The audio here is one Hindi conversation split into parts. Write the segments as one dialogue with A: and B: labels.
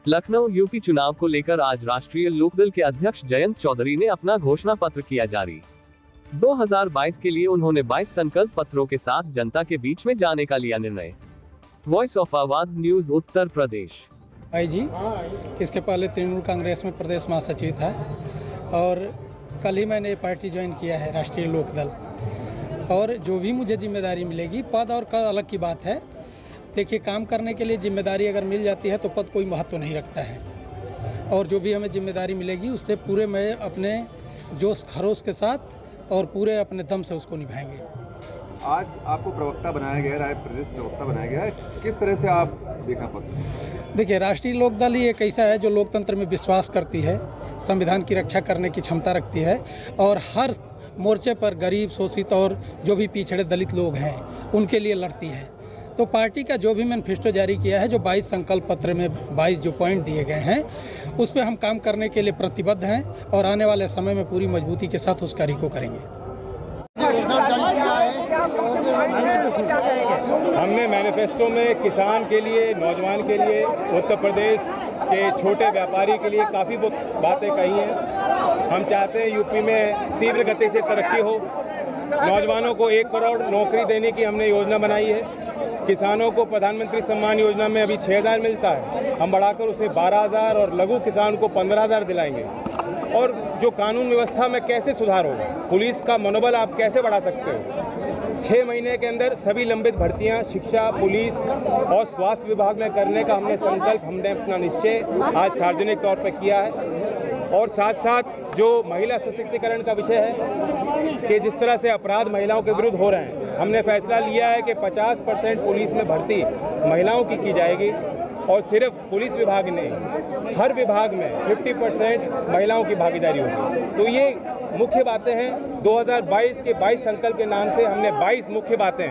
A: लखनऊ यूपी चुनाव को लेकर आज राष्ट्रीय लोकदल के अध्यक्ष जयंत चौधरी ने अपना घोषणा पत्र किया जारी। 2022 के लिए उन्होंने 22 संकल्प पत्रों के साथ जनता के बीच में जाने का लिया निर्णय। वॉइस ऑफ आवाज न्यूज उत्तर प्रदेश।
B: भाई जी, इसके पहले तृणमूल कांग्रेस में प्रदेश महासचिव था और कल ही मैंने पार्टी ज्वाइन किया है राष्ट्रीय लोकदल। और जो भी मुझे जिम्मेदारी मिलेगी, पद और का अलग की बात है। देखिए, काम करने के लिए जिम्मेदारी अगर मिल जाती है तो पद कोई महत्व नहीं रखता है। और जो भी हमें जिम्मेदारी मिलेगी उससे पूरे मैं अपने जोश खरोश के साथ और पूरे अपने दम से उसको निभाएंगे।
C: आज आपको प्रवक्ता बनाया गया है, राय प्रदेश प्रवक्ता बनाया गया है, किस तरह से आप देखना पसंद?
B: देखिए, राष्ट्रीय लोकदल ही एक ऐसा है जो लोकतंत्र में विश्वास करती है, संविधान की रक्षा करने की क्षमता रखती है और हर मोर्चे पर गरीब, शोषित और जो भी पिछड़े दलित लोग हैं उनके लिए लड़ती है। तो पार्टी का जो भी मैनिफेस्टो जारी किया है, जो 22 संकल्प पत्र में 22 जो पॉइंट दिए गए हैं, उस पर हम काम करने के लिए प्रतिबद्ध हैं और आने वाले समय में पूरी मजबूती के साथ उस कार्य को करेंगे।
D: हमने मैनिफेस्टो में किसान के लिए, नौजवान के लिए, उत्तर प्रदेश के छोटे व्यापारी के लिए काफ़ी बातें कही हैं। हम चाहते हैं यूपी में तीव्र गति से तरक्की हो, नौजवानों को 1 करोड़ नौकरी देने की हमने योजना बनाई है। किसानों को प्रधानमंत्री सम्मान योजना में अभी 6,000 मिलता है, हम बढ़ाकर उसे 12,000 और लघु किसान को 15,000 दिलाएंगे। और जो कानून व्यवस्था में कैसे सुधार होगा, पुलिस का मनोबल आप कैसे बढ़ा सकते हो। 6 महीने के अंदर सभी लंबित भर्तियां शिक्षा, पुलिस और स्वास्थ्य विभाग में करने का हमने संकल्प, हमने अपना निश्चय आज सार्वजनिक तौर पर किया है। और साथ साथ जो महिला सशक्तिकरण का विषय है कि जिस तरह से अपराध महिलाओं के विरुद्ध हो रहे हैं, हमने फैसला लिया है कि 50% पुलिस में भर्ती महिलाओं की जाएगी और सिर्फ पुलिस विभाग नहीं, हर विभाग में 50% महिलाओं की भागीदारी होगी। तो ये मुख्य बातें हैं। 2022 के 22 संकल्प के नाम से हमने 22 मुख्य बातें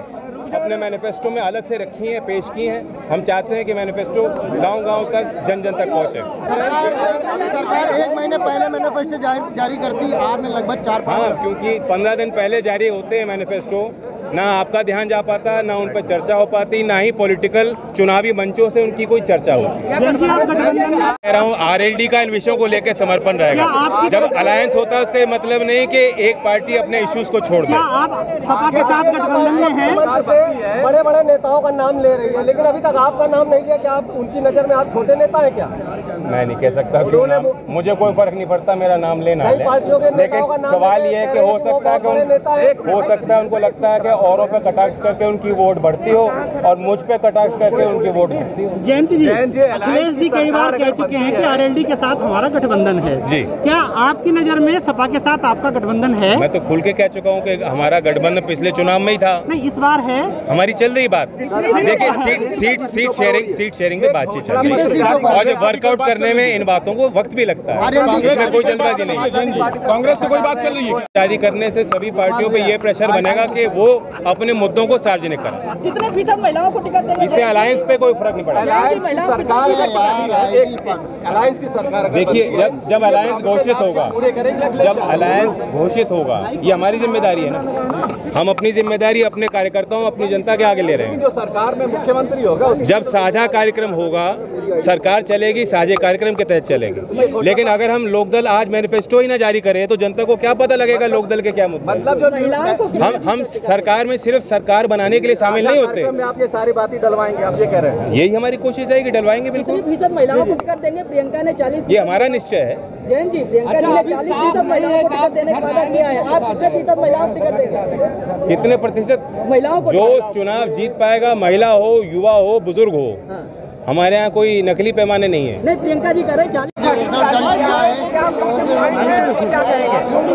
D: अपने मैनिफेस्टो में अलग से रखी हैं, पेश की हैं। हम चाहते हैं कि मैनिफेस्टो गांव-गांव तक, जन जन तक पहुंचे।
E: सरकार 1 महीने पहले मैनिफेस्टो जारी करती, आपने लगभग 4-5।
D: हाँ, क्योंकि 15 दिन पहले जारी होते हैं मैनिफेस्टो, ना आपका ध्यान जा पाता, ना उन पर चर्चा हो पाती, ना ही पॉलिटिकल चुनावी मंचों से उनकी कोई चर्चा होती। कह रहा हूँ, आरएलडी का इन विषयों को लेकर समर्पण रहेगा। जब अलायंस होता है उसका मतलब नहीं कि एक पार्टी अपने इश्यूज को छोड़ दे।
E: आप सपा के साथ गठबंधन में हैं? बड़े बड़े नेताओं का नाम ले रही है, लेकिन अभी तक आपका नाम नहीं लिया। क्या आप उनकी नज़र में आप छोटे नेता हैं क्या?
D: मैं नहीं कह सकता, मुझे कोई फर्क नहीं पड़ता मेरा नाम लेना है, लेकिन सवाल ये है कि हो सकता है उनको लगता है कि औरों पे कटाक्ष करके उनकी वोट बढ़ती हो और मुझ पे कटाक्ष करके उनकी वोट घटती हो।
E: जयंत जी, अखिलेश जी कई बार कह चुके हैं कि आरएलडी के साथ हमारा गठबंधन है जी। क्या आपकी नज़र में सपा के साथ आपका गठबंधन है?
D: मैं तो खुल के कह चुका हूँ कि हमारा गठबंधन पिछले चुनाव में ही था।
E: नहीं, इस बार है, हमारी
D: चल रही बात। देखिए, सीट शेयरिंग पे बातचीत चल रही है और वर्कआउट करने में इन बातों को वक्त भी लगता है। इसमें कोई जल्दबाजी नहीं।
C: कांग्रेस से कोई बात चल रही है
D: जारी करने से सभी पार्टियों पे ये प्रेशर बनेगा कि वो अपने मुद्दों को सार्वजनिक करें।
E: कितने फीसद महिलाओं को टिकट देंगे?
D: इससे अलायंस पे कोई फर्क नहीं पड़ेगा।
C: अलायंस की सरकार,
D: देखिए, जब अलायंस घोषित होगा, ये हमारी जिम्मेदारी है ना। हम अपनी जिम्मेदारी अपने कार्यकर्ताओं, अपनी जनता के आगे ले रहे हैं।
C: जो सरकार में मुख्यमंत्री होगा,
D: जब साझा कार्यक्रम होगा, सरकार चलेगी, साझे कार्यक्रम के तहत चलेगी। लेकिन अगर हम लोकदल आज मैनिफेस्टो ही ना जारी करें तो जनता को क्या पता लगेगा लोकदल के क्या मुद्दे?
C: मतलब जो महिलाओं को
D: हम सरकार में सिर्फ सरकार बनाने के लिए शामिल नहीं होते।
C: आप ये सारी बातें डलवाएंगे, आप ये कह रहे हैं?
D: यही हमारी कोशिश रहेगी, डलवाएंगे बिल्कुल।
E: महिलाओं को टिकट देंगे, प्रियंका ने 40।
D: ये हमारा निश्चय है।
E: जयंत जी, प्रियंका जी ने 40% महिलाओं को टिकट देने का वादा किया है। आप कितने फीसद महिलाओं को टिकट देंगे?
D: कितने प्रतिशत
E: महिलाओं को? जो
D: चुनाव जीत पाएगा, महिला हो, युवा हो, बुजुर्ग हो, हमारे यहाँ कोई नकली पैमाने नहीं है।
E: नहीं, प्रियंका जी कह रहे 40।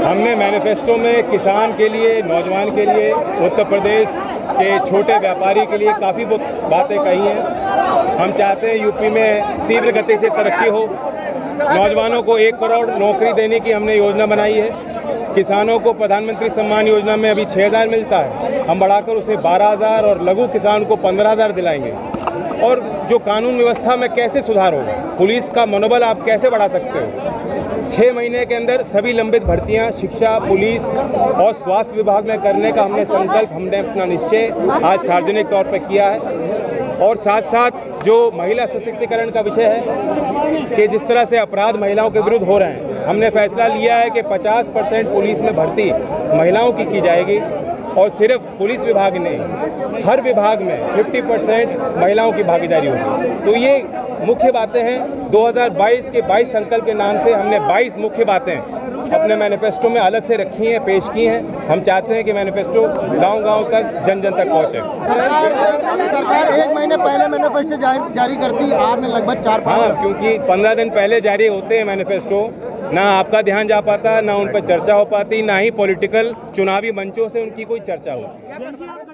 D: हमने मैनिफेस्टो में किसान के लिए, नौजवान के लिए, उत्तर प्रदेश के छोटे व्यापारी के लिए काफ़ी बातें कही हैं। हम चाहते हैं यूपी में तीव्र गति से तरक्की हो, नौजवानों को 1 करोड़ नौकरी देने की हमने योजना बनाई है। किसानों को प्रधानमंत्री सम्मान योजना में अभी 6,000 मिलता है, हम बढ़ाकर उसे 12,000 और लघु किसान को 15,000 दिलाएंगे। और जो कानून व्यवस्था में कैसे सुधार होगा, पुलिस का मनोबल आप कैसे बढ़ा सकते हो। 6 महीने के अंदर सभी लंबित भर्तियां शिक्षा, पुलिस और स्वास्थ्य विभाग में करने का हमने संकल्प, हमने अपना निश्चय आज सार्वजनिक तौर पर किया है। और साथ साथ जो महिला सशक्तिकरण का विषय है कि जिस तरह से अपराध महिलाओं के विरुद्ध हो रहे हैं, हमने फैसला लिया है कि 50% पुलिस में भर्ती महिलाओं की जाएगी और सिर्फ पुलिस विभाग नहीं, हर विभाग में 50% महिलाओं की भागीदारी होगी। तो ये मुख्य बातें हैं। 2022 के 22 संकल्प के नाम से हमने 22 मुख्य बातें अपने मैनिफेस्टो में अलग से रखी हैं, पेश की हैं। हम चाहते हैं कि मैनिफेस्टो गांव-गांव तक, जन-जन तक पहुंचे।
E: सरकार 1 महीने पहले मैनिफेस्टो जारी करती, आपने लगभग 4-5।
D: हाँ, क्योंकि 15 दिन पहले जारी होते हैं मैनिफेस्टो, ना आपका ध्यान जा पाता, ना उन पर चर्चा हो पाती, ना ही पॉलिटिकल चुनावी मंचों से उनकी कोई चर्चा होती।